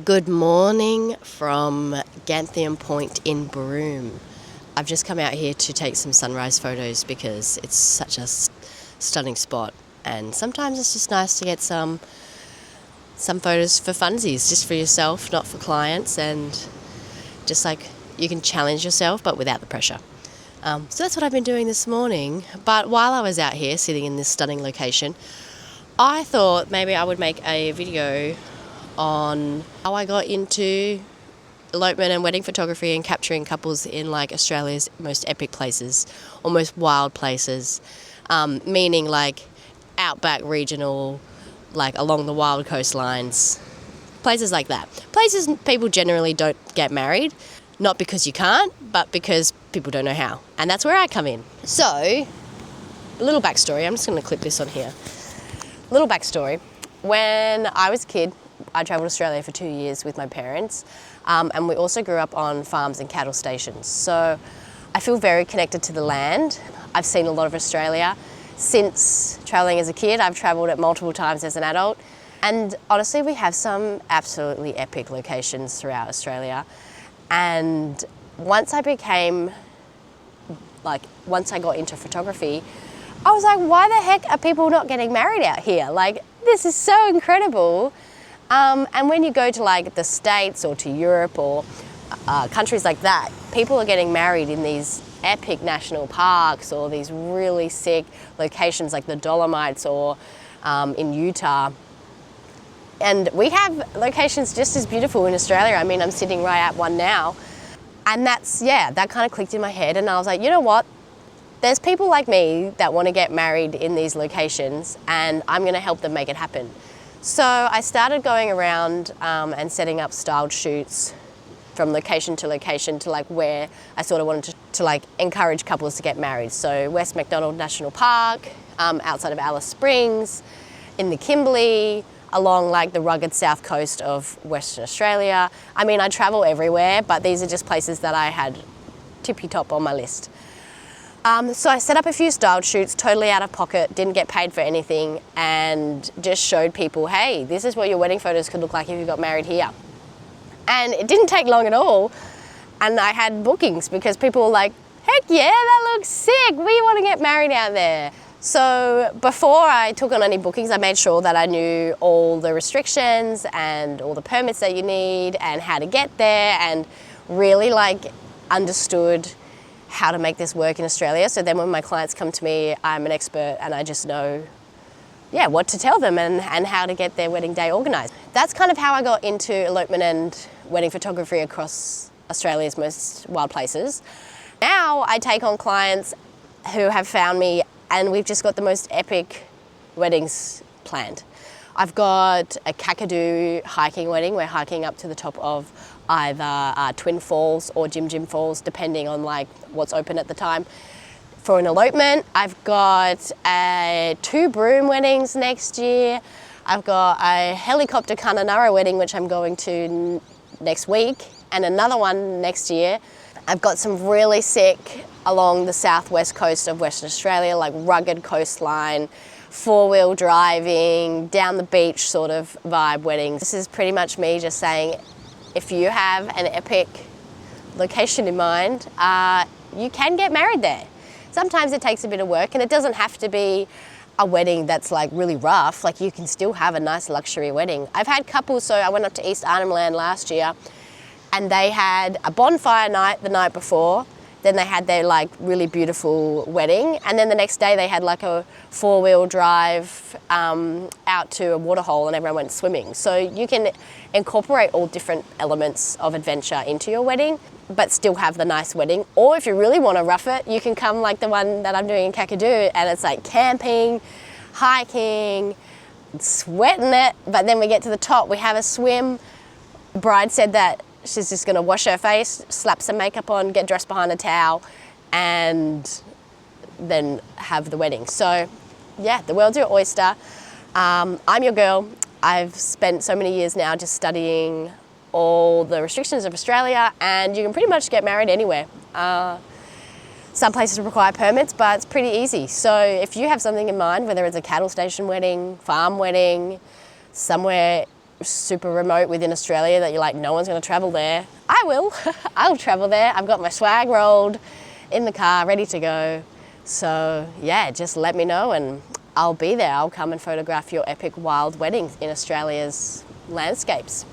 Good morning from Ganthium Point in Broome. I've just come out here to take some sunrise photos because it's such a stunning spot, and sometimes it's just nice to get some photos for funsies, just for yourself, not for clients, and just like you can challenge yourself but without the pressure. So that's what I've been doing this morning. But while I was out here sitting in this stunning location, I thought maybe I would make a video on how I got into elopement and wedding photography and capturing couples in like Australia's most epic places, or most wild places, meaning like Outback regional, like along the wild coastlines, places like that. Places people generally don't get married, not because you can't, but because people don't know how. And that's where I come in. So, a little backstory. I'm just going to clip this on here. Little backstory. When I was a kid, I travelled Australia for 2 years with my parents, and we also grew up on farms and cattle stations. So I feel very connected to the land. I've seen a lot of Australia. Since travelling as a kid, I've travelled it multiple times as an adult. And honestly, we have some absolutely epic locations throughout Australia. And once I got into photography, I was like, why the heck are people not getting married out here? Like, this is so incredible. And when you go to like the States or to Europe or countries like that, people are getting married in these epic national parks or these really sick locations like the Dolomites or in Utah. And we have locations just as beautiful in Australia. I mean, I'm sitting right at one now. And that kind of clicked in my head. And I was like, you know what? There's people like me that want to get married in these locations, and I'm going to help them make it happen. So I started going around and setting up styled shoots from location to location to like where I sort of wanted to like encourage couples to get married. So West Macdonald National Park, outside of Alice Springs, in the Kimberley, along like the rugged south coast of Western Australia. I mean, I travel everywhere, but these are just places that I had tippy top on my list. So I set up a few styled shoots, totally out of pocket, didn't get paid for anything, and just showed people, hey, this is what your wedding photos could look like if you got married here. And it didn't take long at all, and I had bookings because people were like, heck yeah, that looks sick, we want to get married out there. So before I took on any bookings, I made sure that I knew all the restrictions and all the permits that you need and how to get there, and really like understood how to make this work in Australia. So then when my clients come to me, I'm an expert and I just know, what to tell them and how to get their wedding day organised. That's kind of how I got into elopement and wedding photography across Australia's most wild places. Now I take on clients who have found me and we've just got the most epic weddings planned. I've got a Kakadu hiking wedding. We're hiking up to the top of either Twin Falls or Jim Falls, depending on like what's open at the time. For an elopement, I've got 2 Broome weddings next year. I've got a helicopter Kununurra wedding, which I'm going to next week, and another one next year. I've got some really sick along the southwest coast of Western Australia, like rugged coastline, 4-wheel driving, down the beach sort of vibe weddings. This is pretty much me just saying, if you have an epic location in mind, you can get married there. Sometimes it takes a bit of work, and it doesn't have to be a wedding that's like really rough. Like, you can still have a nice luxury wedding. I've had couples, so I went up to East Arnhem Land last year, and they had a bonfire night the night before. Then they had their like really beautiful wedding, and then the next day they had like a 4-wheel drive out to a waterhole, and everyone went swimming. So you can incorporate all different elements of adventure into your wedding, but still have the nice wedding. Or if you really want to rough it, you can come like the one that I'm doing in Kakadu, and it's like camping, hiking, sweating it. But then we get to the top, we have a swim. The bride said that she's just going to wash her face, slap some makeup on, get dressed behind a towel, and then have the wedding. So, the world's your oyster. I'm your girl. I've spent so many years now just studying all the restrictions of Australia, and you can pretty much get married anywhere. Some places require permits, but it's pretty easy. So if you have something in mind, whether it's a cattle station wedding, farm wedding, somewhere super remote within Australia that you're like, no one's going to travel there, I will. I'll travel there. I've got my swag rolled in the car, ready to go. So yeah, just let me know and I'll be there. I'll come and photograph your epic wild weddings in Australia's landscapes.